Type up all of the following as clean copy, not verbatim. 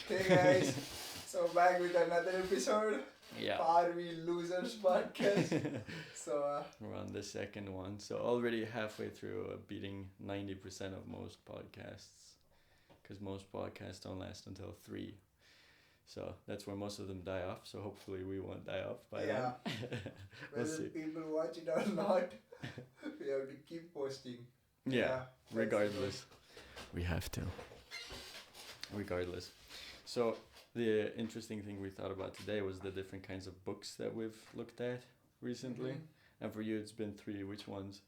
Hey guys, so back with another episode. Yeah. Are we losers podcast? So We're on the second one. So already halfway through beating 90% of most podcasts. Because most podcasts don't last until 3. So that's where most of them die off. So hopefully we won't die off by yeah, then. We'll whether see. people watch it or not, we have to keep posting. Yeah, that's regardless. We have to. Regardless. So the interesting thing we thought about today was the different kinds of books that we've looked at recently. Mhm. And for you, it's been 3. Which ones?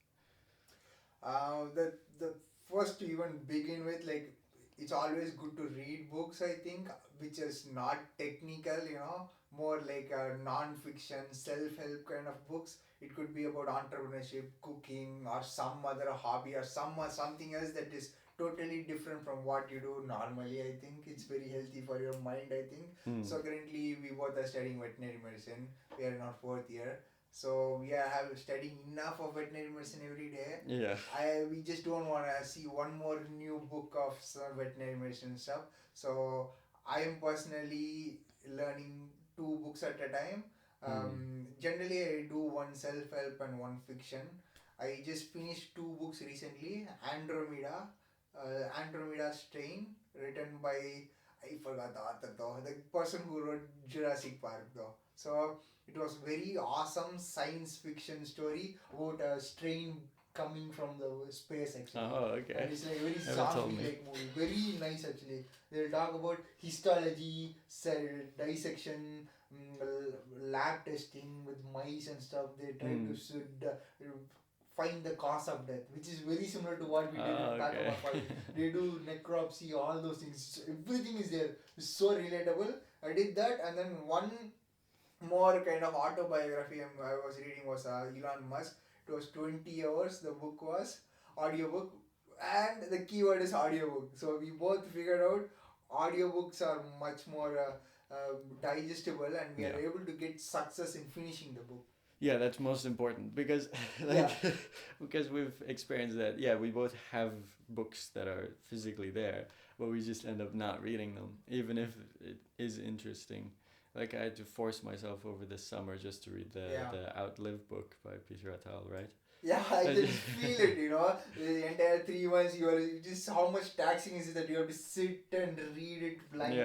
The first to even begin with, like, it's always good to read books. I think, which is not technical, more like a non-fiction, self-help kind of books. It could be about entrepreneurship, cooking, or some other hobby, or something else that is totally different from what you do normally. I think it's very healthy for your mind. I think. So currently, we both are studying veterinary medicine. We are in our 4th year. So we are studying enough of veterinary medicine every day. Yeah. We just don't want to see one more new book of some veterinary medicine stuff. So I am personally learning 2 books at a time. Generally, I do one self-help and one fiction. I just finished 2 books recently. Andromeda Strain, written by, I forgot the author though, the person who wrote Jurassic Park though. So it was very awesome science fiction story about a strain coming from the space actually. Oh, okay. And it's like a very Never told me. zombie-like movie. Very nice actually. They'll talk about histology, cell dissection, lab testing with mice and stuff. They try to find the cause of death, which is very similar to what we did in okay. Takama. They do necropsy, all those things. Everything is there. It's so relatable. I did that, and then one more kind of autobiography I was reading was Elon Musk. It was 20 hours. The book was audiobook, and the keyword is audiobook. So we both figured out audiobooks are much more digestible, and we are able to get success in finishing the book. Yeah, that's most important because because we've experienced that. Yeah, we both have books that are physically there, but we just end up not reading them, even if it is interesting. Like I had to force myself over this summer just to read the Outlive book by Peter Attal, right? Yeah, I can feel it, the entire 3 months you are just how much taxing is it that you have to sit and read it blind,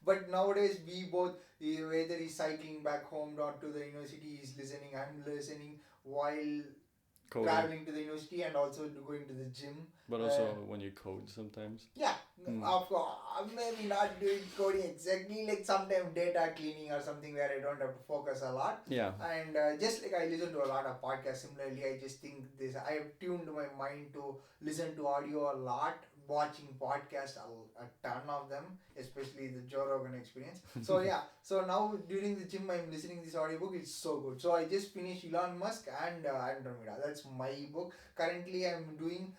But nowadays we both, whether he's cycling back home or to the university, he's listening, I'm listening while Coding. traveling to the university and also going to the gym. But also when you code sometimes. Yeah, of course. Maybe not doing coding exactly, like sometimes data cleaning or something where I don't have to focus a lot. Yeah. And just like I listen to a lot of podcasts, similarly, I just think this. I have tuned my mind to listen to audio a lot, watching podcasts, a ton of them, especially the Joe Rogan experience. So yeah, so now during the gym, I'm listening this audiobook. It's so good. So I just finished Elon Musk and Andromeda. That's my book. Currently, I'm doing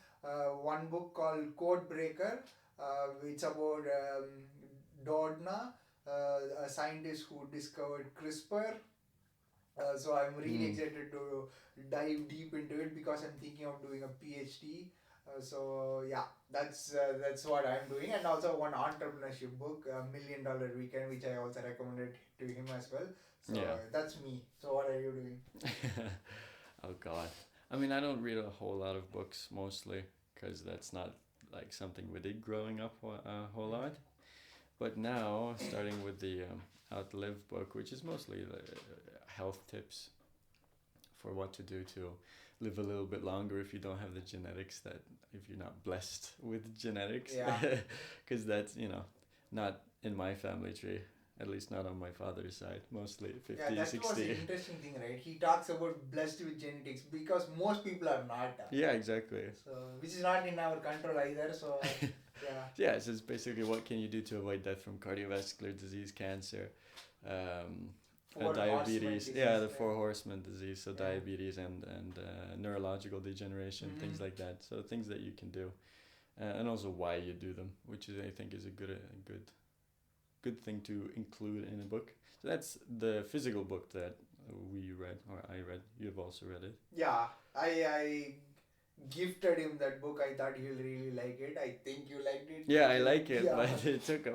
one book called Code Breaker. It's about Dodna, a scientist who discovered CRISPR. So I'm really excited to dive deep into it because I'm thinking of doing a PhD. So yeah, that's what I'm doing, and also one entrepreneurship book, $1 Million Weekend, which I also recommended to him as well. So that's me. So what are you doing? Oh God. I mean, I don't read a whole lot of books mostly because that's not like something we did growing up a whole lot. But now, starting with the Outlive book, which is mostly health tips for what to do to live a little bit longer if you don't have the genetics, that if you're not blessed with genetics, because that's not in my family tree. At least not on my father's side, mostly 50, yeah, that 60. was the interesting thing, right? He talks about blessed with genetics because most people are not. Yeah, exactly. So, which is not in our control either. So, yeah. Yeah, so it's basically what can you do to avoid death from cardiovascular disease, cancer, diabetes. Yeah, the 4 horsemen disease. So diabetes and neurological degeneration, things like that. So things that you can do, and also why you do them, which is I think is a good thing to include in a book. So that's the physical book that we read, or I read. You've also read it. Yeah, I gifted him that book. I thought he'll really like it. I think you liked it. Yeah, I like it, but it took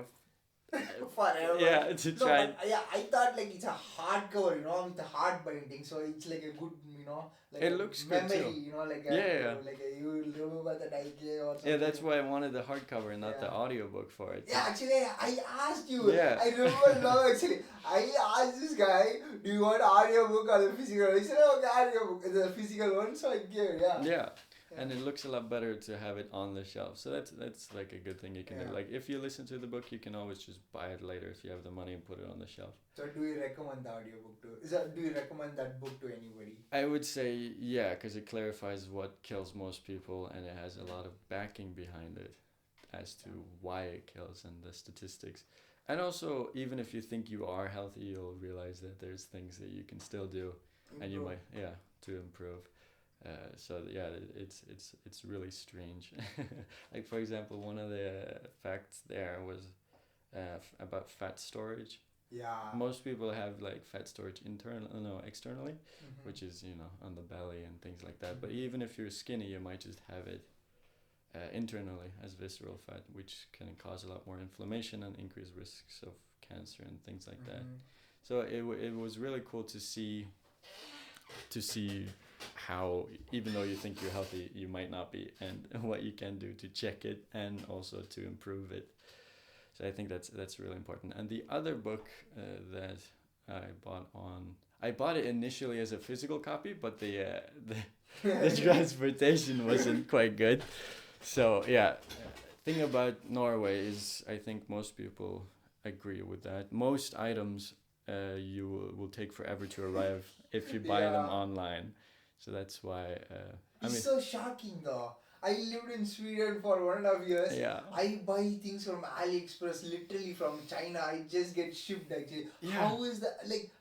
forever. Yeah, to No, try. but yeah, I thought like it's a hardcover, with a hard binding, so it's like a good, like It a looks good memory, too. like Yeah. you will remember that I gave or something. Yeah, that's why I wanted the hardcover and not the Yeah. audiobook for it. Yeah, actually, I asked you. Yeah. I remember now. Actually, I asked this guy, "Do you want audiobook or the physical?" He said, "Okay, audiobook, the physical one." So I gave. Yeah. Yeah. Yeah. And it looks a lot better to have it on the shelf. So that's like a good thing you can do. Yeah. Like if you listen to the book, you can always just buy it later if you have the money and put it on the shelf. So do you recommend the audiobook to? Do you recommend that book to anybody? I would say yeah, because it clarifies what kills most people and it has a lot of backing behind it as to why it kills and the statistics. And also, even if you think you are healthy, you'll realize that there's things that you can still do, and you might to improve. So yeah, it's really strange. Like for example, one of the facts there was about fat storage. Yeah. Most people have like fat storage externally, Mhm. which is on the belly and things like that. But even if you're skinny, you might just have it internally as visceral fat, which can cause a lot more inflammation and increase risks of cancer and things like that. Mhm. So it was really cool to see how even though you think you're healthy, you might not be, and what you can do to check it and also to improve it. So I think that's really important. And the other book that I bought it initially as a physical copy, but the transportation wasn't quite good. So yeah, thing about Norway is I think most people agree with that. Most items you will take forever to arrive if you buy them Yeah. online. So that's why It's so shocking though. I lived in Sweden for 1.5 years. yeah. I buy things from AliExpress, literally from China. I just get shipped actually. Yeah. How is that like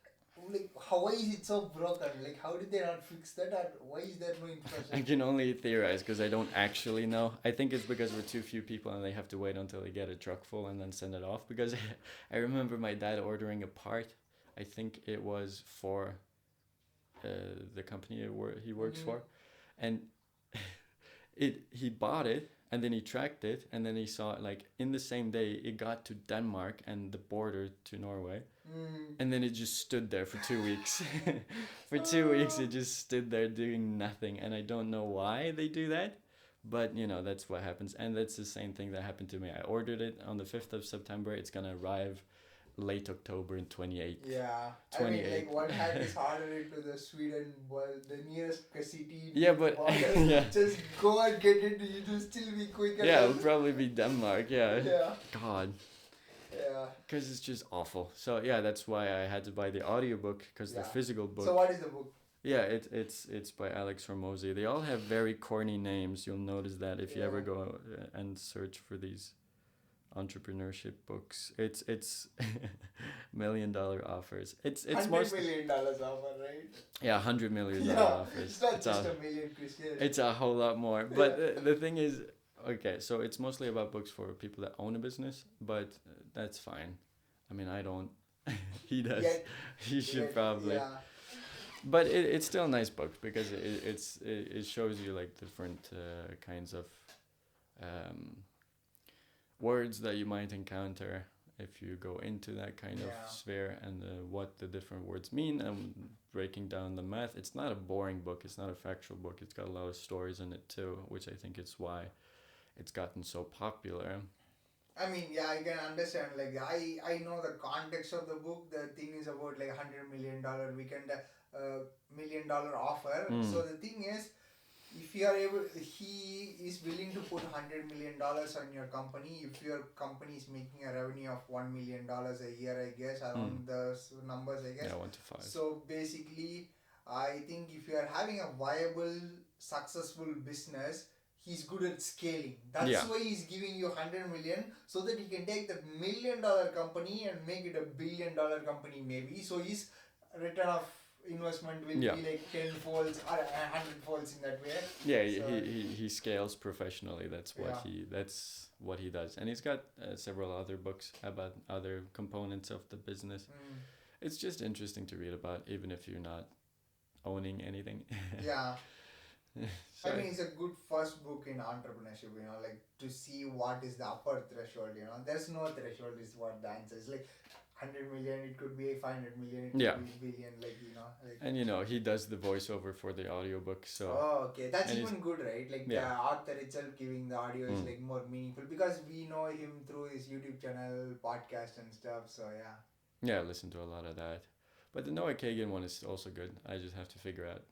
why is it so broken? Like how did they not fix that? Or why is there no I infrastructure? can only theorize because I don't actually know. I think it's because we're too few people and they have to wait until they get a truck full and then send it off. Because I remember my dad ordering a part. I think it was for the company he works for, and he bought it and then he tracked it and then he saw it like in the same day it got to Denmark and the border to Norway. And then it just stood there for 2 weeks. For 2 weeks, it just stood there doing nothing. And I don't know why they do that. But, that's what happens. And that's the same thing that happened to me. I ordered it on the 5th of September. It's going to arrive late October in 28. Yeah. 28. I mean, like one hand is harder into the Sweden, the nearest city. Yeah, but yeah. Just go and get it. You will still be quicker. Yeah, it'll probably be Denmark. Yeah. Yeah. God. Yeah. Because it's just awful. So yeah, that's why I had to buy the audiobook because the physical book. So what is the book? Yeah, it's by Alex Hormozy. They all have very corny names. You'll notice that if you ever go and search for these entrepreneurship books. It's $1 million offers. It's $100 million offer, right? Yeah, $100 million offers. It's not just a million, Christian. It's a whole lot more. But the thing is, okay, so it's mostly about books for people that own a business, but that's fine. I mean, I don't. He does. He should probably. Yeah. But it's still a nice book because it shows you like different kinds of words that you might encounter if you go into that kind of sphere and what the different words mean and breaking down the math. It's not a boring book. It's not a factual book. It's got a lot of stories in it too, which I think is why it's gotten so popular. I mean, yeah, I can understand. Like, I know the context of the book. The thing is about like $100 million weekend, $1 million offer. So the thing is, if you are able, he is willing to put $100 million on your company. If your company is making a revenue of $1 million a year, I guess, around the numbers, I guess. Yeah, 1 to 5. So basically, I think if you are having a viable, successful business, he's good at scaling. That's why he's giving you $100 million, so that he can take that $1 million company and make it $1 billion company maybe. So his return of investment will be like 10 folds or 100 folds in that way. Yeah, so he scales professionally. That's what he does, and he's got several other books about other components of the business. It's just interesting to read about, even if you're not owning anything. Yeah. So I mean, it's a good first book in entrepreneurship, like to see what is the upper threshold. There's no threshold, is what the answer is. Like 100 million, it could be 500 million, it could yeah, be billion, like. and he does the voiceover for the audiobook, so Oh, okay. That's and even good, right? Like the yeah. author itself giving the audio is Mm. like more meaningful because we know him through his YouTube channel, podcast, and stuff. So yeah. Yeah, I listen to a lot of that. But the Noah Kagan one is also good. I just have to figure out.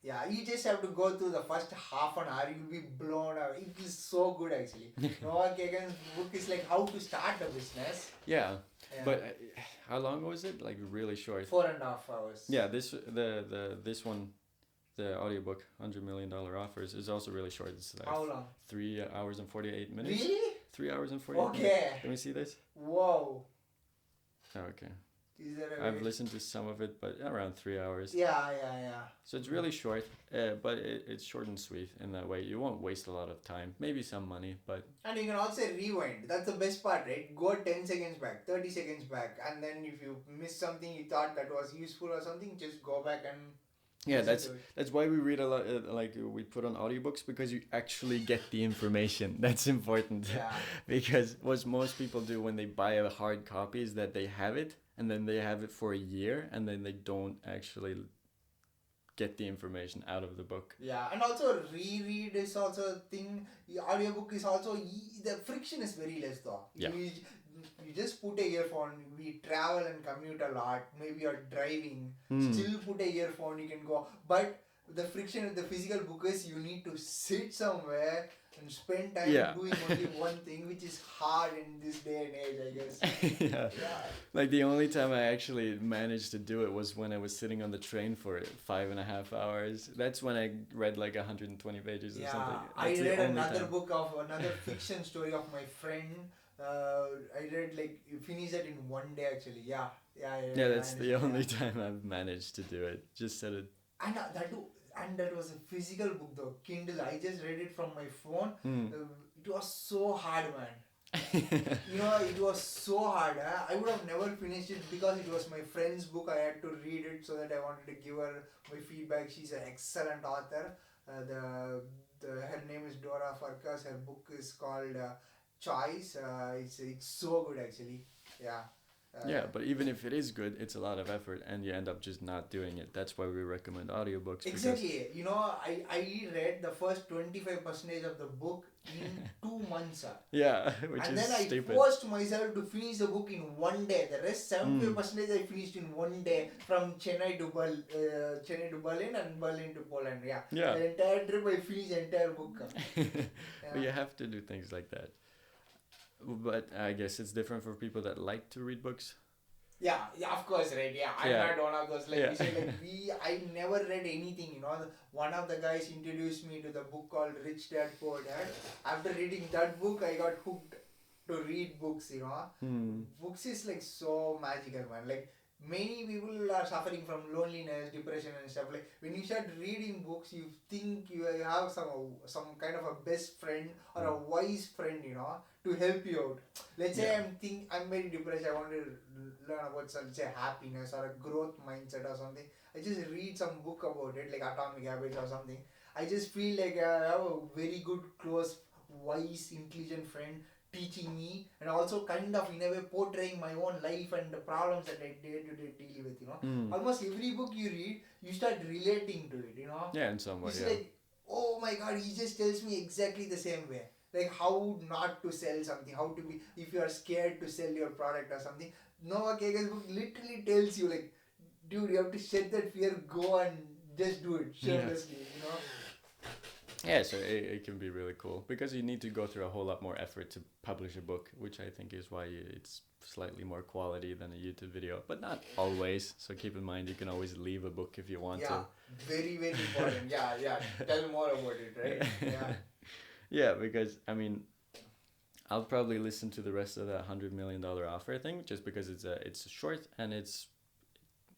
Yeah, you just have to go through the first half an hour. You'll be blown away. It is so good, actually. Noah Kagan's book is like how to start a business. Yeah, Yeah. but how long was it? Like really short. 4.5 hours. Yeah, this one, the audiobook, $100 Million Offers, is also really short. It's like How long? 3 hours and 48 minutes. Really? 3 hours and 48 minutes. Okay. Let me see this. Whoa. Oh, okay. Is that I've listened to some of it, but around 3 hours. Yeah. So it's really short, but it's short and sweet in that way. You won't waste a lot of time. Maybe some money, but... And you can also rewind. That's the best part, right? Go 10 seconds back, 30 seconds back, and then if you miss something you thought that was useful or something, just go back and... Yeah, that's why we read a lot, like we put on audiobooks, because you actually get the information. That's important. Yeah. Because what most people do when they buy a hard copy is that they have it, and then they have it for a year, and then they don't actually get the information out of the book. Yeah, and also reread is also a thing. The audiobook is also, the friction is very less though. Yeah. You just put a earphone. We travel and commute a lot. Maybe you're driving. Still put a earphone. You can go. But the friction with the physical book is you need to sit somewhere and spend time doing only one thing, which is hard in this day and age, I guess. Yeah. Like the only time I actually managed to do it was when I was sitting on the train for 5.5 hours. That's when I read like 120 pages or something. I That's read the only another time. book of another fiction story of my friend. I read finished it in one day actually. Yeah, That's the only time I've managed to do it. Just said it. And that was a physical book though, Kindle. I just read it from my phone. It was so hard, man. It was so hard. I would have never finished it because it was my friend's book. I had to read it so that I wanted to give her my feedback. She's an excellent author. Her name is Dora Farkas. Her book is called Choice. It's so good actually. Yeah. But even if it is good, it's a lot of effort and you end up just not doing it. That's why we recommend audiobooks. Exactly. I read the first 25% of the book in 2 months. Yeah, which and is then stupid. I forced myself to finish the book in one day. The rest 75% I finished in one day from Chennai to Berlin and Berlin to Poland. Yeah. The entire trip I finished the entire book. But you have to do things like that. But I guess it's different for people that like to read books. Yeah, of course, right? Yeah, I'm not one of those. You said, I never read anything. One of the guys introduced me to the book called Rich Dad Poor Dad. After reading that book, I got hooked to read books. Books is so magical, man. Many people are suffering from loneliness, depression, and stuff. When you start reading books, you think you have some kind of a best friend or a wise friend, to help you out. Let's say I'm very depressed. I want to learn about say happiness or a growth mindset or something. I just read some book about it, like Atomic Habits or something. I just feel like I have a very good, close, wise, intelligent friend teaching me and also kind of in a way portraying my own life and the problems that I day-to-day deal with, Almost every book you read, you start relating to it, Yeah, in some way, It's like, oh my god, he just tells me exactly the same way. Like how not to sell something, how to be, if you are scared to sell your product or something. Noah Kagan's book literally tells you like, dude, you have to shed that fear, go and just do it, shamelessly, Yeah, so it can be really cool because you need to go through a whole lot more effort to publish a book, which I think is why it's slightly more quality than a YouTube video, but not always. So keep in mind, you can always leave a book if you want to. Very, very important. Yeah. Tell more about it, right? Yeah. Yeah, because I mean, I'll probably listen to the rest of the $100 Million Offer thing just because it's short and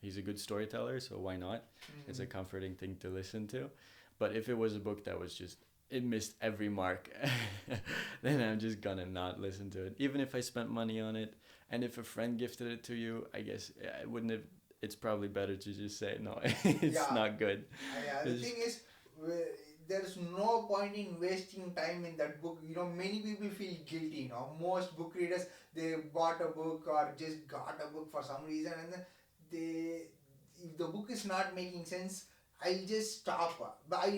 he's a good storyteller, so why not? It's a comforting thing to listen to. But if it was a book that was just, it missed every mark, then I'm just gonna not listen to it. Even if I spent money on it, and if a friend gifted it to you, I guess I wouldn't have, it's probably better to just say, no, it's not good. The thing is, there's no point in wasting time in that book. Many people feel guilty. Most book readers, they bought a book or just got a book for some reason, and then they, if the book is not making sense, I'll just stop. But I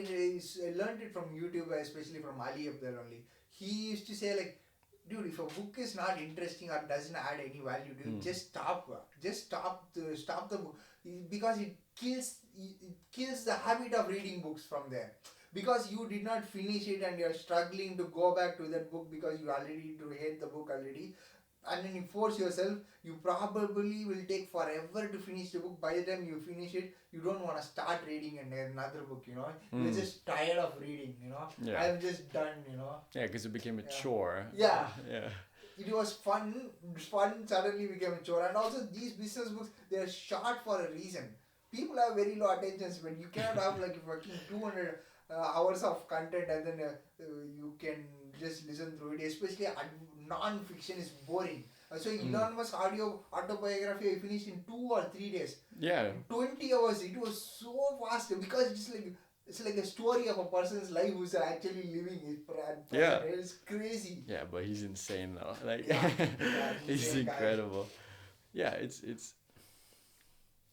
learned it from YouTube, especially from Ali Abdul only. He used to say like, dude, if a book is not interesting or doesn't add any value to you, just stop. Just stop the book, because it kills the habit of reading books from there. Because you did not finish it and you're struggling to go back to that book because you already do hate the book already, and then you force yourself, you probably will take forever to finish the book. By the time you finish it, you don't want to start reading another book. You're just tired of reading. Yeah. I'm just done. Yeah, because it became a chore. Yeah. Yeah. It was fun suddenly became a chore. And also these business books, they are short for a reason. People have very low attention span. You cannot have like fucking 200 hours of content and then you can just listen through it. Especially non-fiction is boring. So Elon Musk autobiography I finished in 2 or 3 days. Yeah. 20 hours. It was so fast because it's like a story of a person's life who's actually living it. Yeah. It's crazy. Yeah, but he's insane though. Like, Yeah, he's insane guy. incredible. Yeah, it's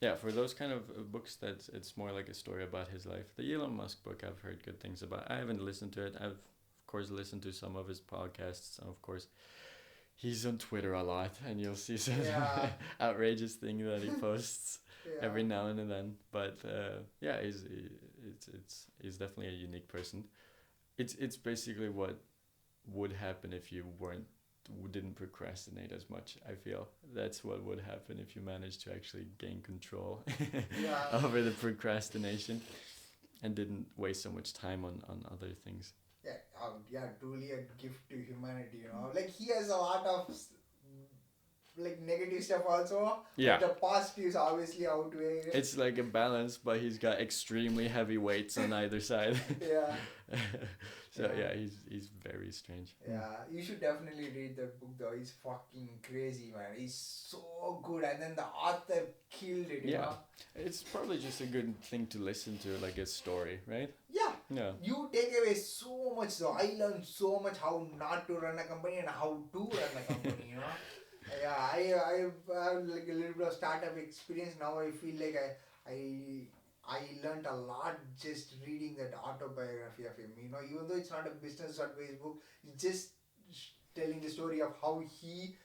yeah, for those kind of books that it's more like a story about his life. The Elon Musk book I've heard good things about. I haven't listened to it. I've of course listened to some of his podcasts, and of course he's on Twitter a lot, and you'll see some outrageous thing that he posts every now and then. But yeah, he's definitely a unique person. It's basically what would happen if you didn't procrastinate as much. I feel that's what would happen if you managed to actually gain control over the procrastination and didn't waste so much time on other things. Truly a gift to humanity. Like he has a lot of like negative stuff also. Yeah. The positives obviously outweigh it. It's like a balance, but he's got extremely heavy weights on either side. Yeah. So yeah, he's very strange. Yeah, you should definitely read that book though. It's fucking crazy, man. It's so good, and then the author killed it. You know? It's probably just a good thing to listen to, like a story, right? Yeah. Yeah. You take away so much. So I learned so much how not to run a company and how to run a company. Yeah, I have like a little bit of startup experience now. I feel like I learned a lot just reading that autobiography of him. Even though it's not a business advice book, it's just telling the story of how he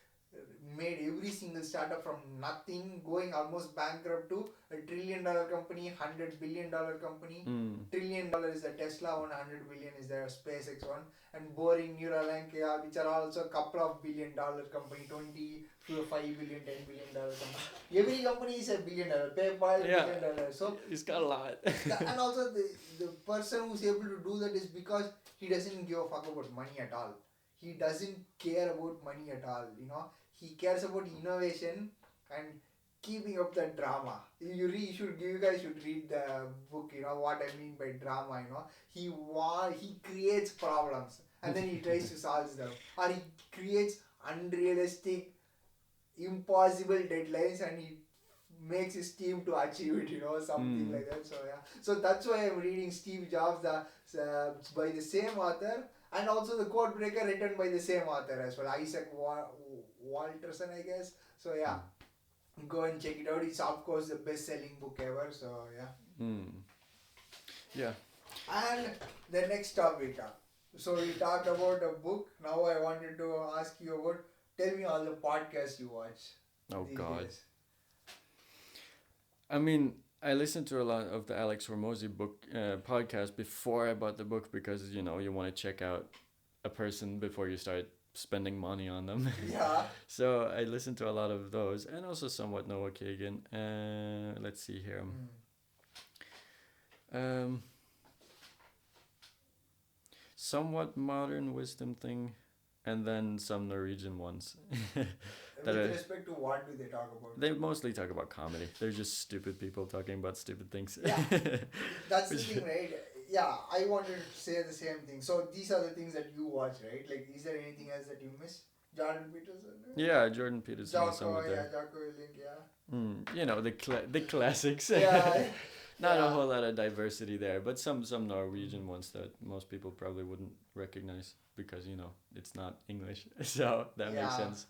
made every single startup from nothing, going almost bankrupt, to a $1 trillion company, $100 billion company. $1 trillion is the Tesla one, $100 billion is the SpaceX one, and Boring, Neuralink, which are also a couple of $1 billion company, 25 billion, $10 billion company. Every company is $1 billion. PayPal, $1 billion. So he's got a lot. and also the person who's able to do that is because he doesn't give a fuck about money at all. He doesn't care about money at all. He cares about innovation and keeping up the drama. You guys should read the book. What I mean by drama. He creates problems and then he tries to solve them, or he creates unrealistic, impossible deadlines and he makes his team to achieve it. Something like that. So yeah. So that's why I'm reading Steve Jobs, by the same author. And also the Code Breaker, written by the same author as well, Isaac Walterson, I guess. So yeah, go and check it out. It's of course the best-selling book ever. So yeah. Yeah. And the next topic. So we talked about a book. Now I wanted to ask you about. Tell me all the podcasts you watch. Oh God. Days. I mean, I listened to a lot of the Alex Hormozi book podcast before I bought the book because you want to check out a person before you start spending money on them. Yeah. So I listened to a lot of those, and also somewhat Noah Kagan. Let's see here. Somewhat modern wisdom thing, and then some Norwegian ones. With respect to what do they talk about? They mostly talk about comedy. They're just stupid people talking about stupid things. Yeah, that's the thing, right? Yeah, I wanted to say the same thing. So these are the things that you watch, right? Like, is there anything else that you miss? Jordan Peterson? Yeah, Jordan Peterson. Jocko Willink, yeah. The classics. Yeah. Not a Yeah. whole lot of diversity there, but some Norwegian ones that most people probably wouldn't recognize because it's not English, so that makes Yeah. sense.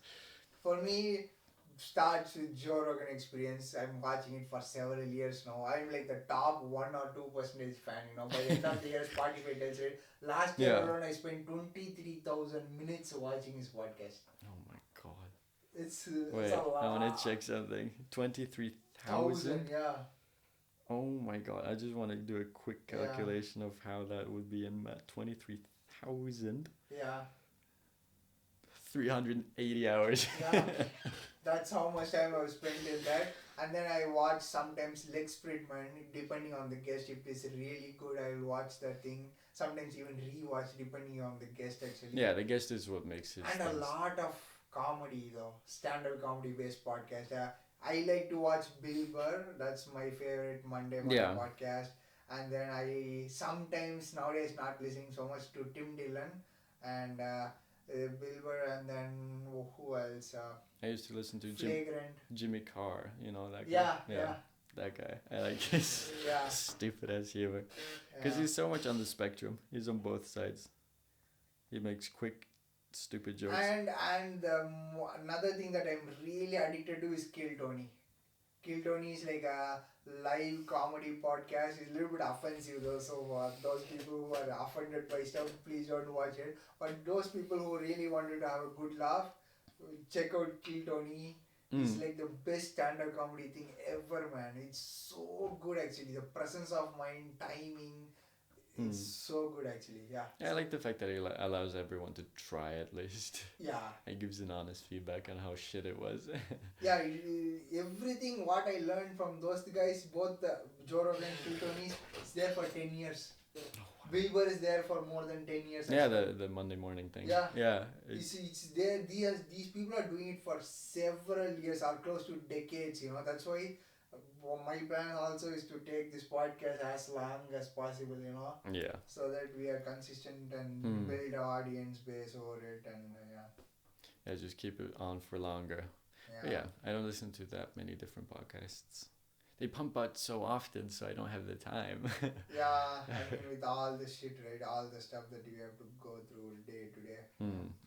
For me, starts with Joe Rogan Experience. I'm watching it for several years now. I'm like the top 1 or 2% fan. By the end of the year, Spotify tells it. Last year Yeah. alone, I spent 23,000 minutes watching his podcast. Oh my god. It's Wait, a I want lot. to check something. 1,000, 23,000. yeah. Oh my god! I just want to do a quick Yeah. calculation of how that would be in math. 23,000. Yeah. 380 hours. Yeah. That's how much time I've spent in that. And then I watch sometimes leg spread man, depending on the guest. If it's really good, I will watch that thing. Sometimes even rewatch depending on the guest actually. Yeah, the guest is what makes it. And a lot of comedy though, stand-up comedy based podcast. I like to watch Bill Burr. That's my favorite Monday podcast. And then I sometimes nowadays not listening so much to Tim Dillon and Bill Burr, and then who else? I used to listen to Flagrant. Jimmy Carr. You know that guy. Yeah. That guy. I like his stupid ass humor because he's so much on the spectrum. He's on both sides. He makes quick, stupid jokes. And another thing that I'm really addicted to is Kill Tony. Kill Tony is like a live comedy podcast. It's a little bit offensive though, so those people who are offended by stuff, please don't watch it. But those people who really wanted to have a good laugh, check out Kill Tony. It's like the best stand-up comedy thing ever, man. It's so good actually. The presence of mind, timing. It's so good actually, yeah. I like the fact that he allows everyone to try at least. Yeah. He gives an honest feedback on how shit it was. Yeah, everything what I learned from those guys, both Joe Rogan and Phil Tony, is there for 10 years. Bill Burr is there for more than 10 years. Yeah, the Monday morning thing. Yeah. It's there. These people are doing it for several years or close to decades. That's why my plan also is to take this podcast as long as possible. Yeah. So that we are consistent and build an audience base over it, and Yeah, just keep it on for longer. But yeah, I don't listen to that many different podcasts. They pump out so often, so I don't have the time. Yeah, with all the shit, right? All the stuff that you have to go through day to day.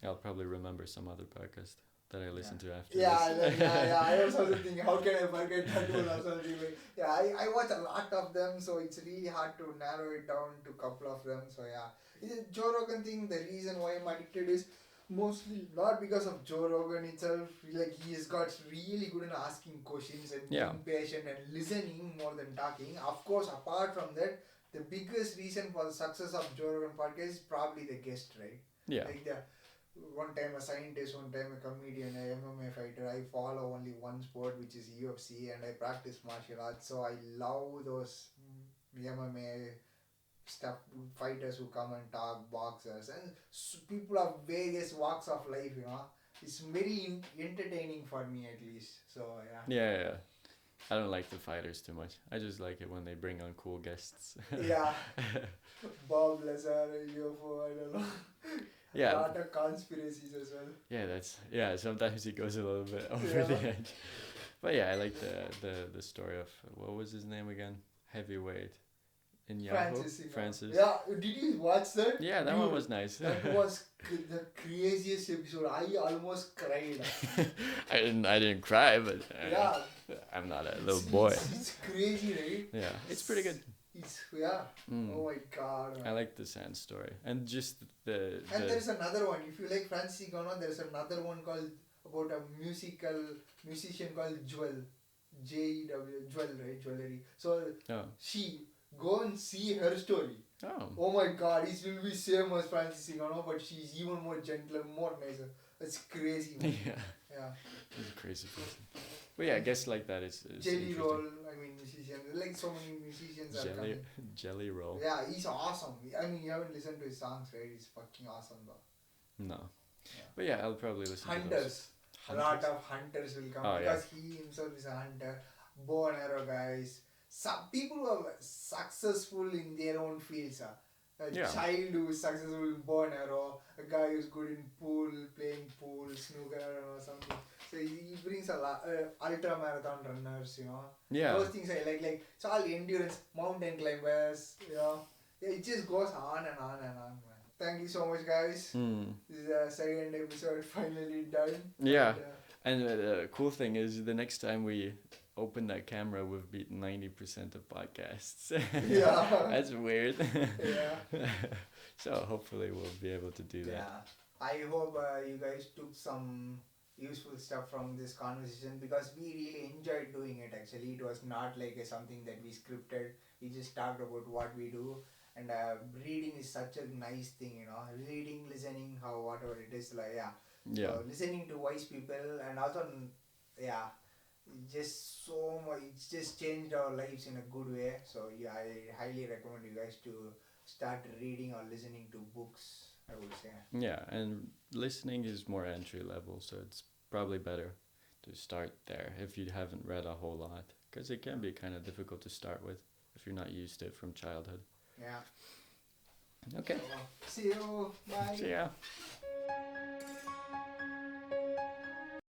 I'll probably remember some other podcast that I listen to after Yeah, this. I was also thinking, how can I forget that one or something? Yeah, I watch a lot of them, so it's really hard to narrow it down to a couple of them. So yeah, the Joe Rogan thing, the reason why I'm addicted is mostly not because of Joe Rogan itself. Like, he has got really good in asking questions and being patient and listening more than talking. Of course, apart from that, the biggest reason for the success of Joe Rogan podcast is probably the guest, right? Yeah. Like one time a scientist, one time a comedian, a MMA fighter. I follow only one sport, which is UFC, and I practice martial arts. So I love those MMA stuff, fighters who come and talk, boxers, and people of various walks of life. It's very entertaining for me at least. So Yeah. I don't like the fighters too much. I just like it when they bring on cool guests. Yeah. Bob Lazar, UFO, I don't know. Yeah. A lot of conspiracies as well. Yeah, sometimes he goes a little bit over the edge. But yeah, I like the story of, what was his name again? Heavyweight in Yahoo. Francis. Yeah, did you watch that? Yeah, that one was nice. That was the craziest episode. I almost cried. I didn't cry, but I'm not a little boy. It's crazy, right? Yeah, it's pretty good. Oh my god, man. I like the sand story and just the. And there's another one. If you like Francis Gano, there's another one called about a musician called Jewel, J-E-W, Jewel, right? Jewelry. So she go and see her story. Oh my god, it will be same as Francis Gano, but she's even more gentler, more nicer. It's crazy, man. Yeah. He's a crazy person. But yeah, I guess like that is Jelly Roll, musician. Like so many musicians are coming. Jelly Roll. Yeah, he's awesome. You haven't listened to his songs, right? He's fucking awesome though. No. Yeah. But yeah, I'll probably listen to those. A lot of hunters will come because he himself is a hunter. Bow and arrow guys. Some people who are successful in their own fields. A child who is successful in bow and arrow, a guy who's good in pool, playing pool, snooker or something. So he brings a lot ultra marathon runners, Yeah. those things I like it's all endurance, mountain climbers, yeah, it just goes on and on and on, man. Thank you so much, guys. This is the second episode finally done. Yeah. And the cool thing is, the next time we open that camera, we've beaten 90% of podcasts. Yeah. That's weird. Yeah. So hopefully we'll be able to do that. Yeah. I hope you guys took some useful stuff from this conversation, because we really enjoyed doing it. Actually, it was not like something that we scripted. We just talked about what we do, and reading is such a nice thing, reading, listening, how whatever it is, like, Yeah. listening to wise people, and also just so much, it's just changed our lives in a good way. So yeah, I highly recommend you guys to start reading or listening to books, I would say. Yeah, and listening is more entry level, so it's probably better to start there if you haven't read a whole lot, because it can be kind of difficult to start with if you're not used to it from childhood. Yeah. Okay. So, see you. Bye. See ya.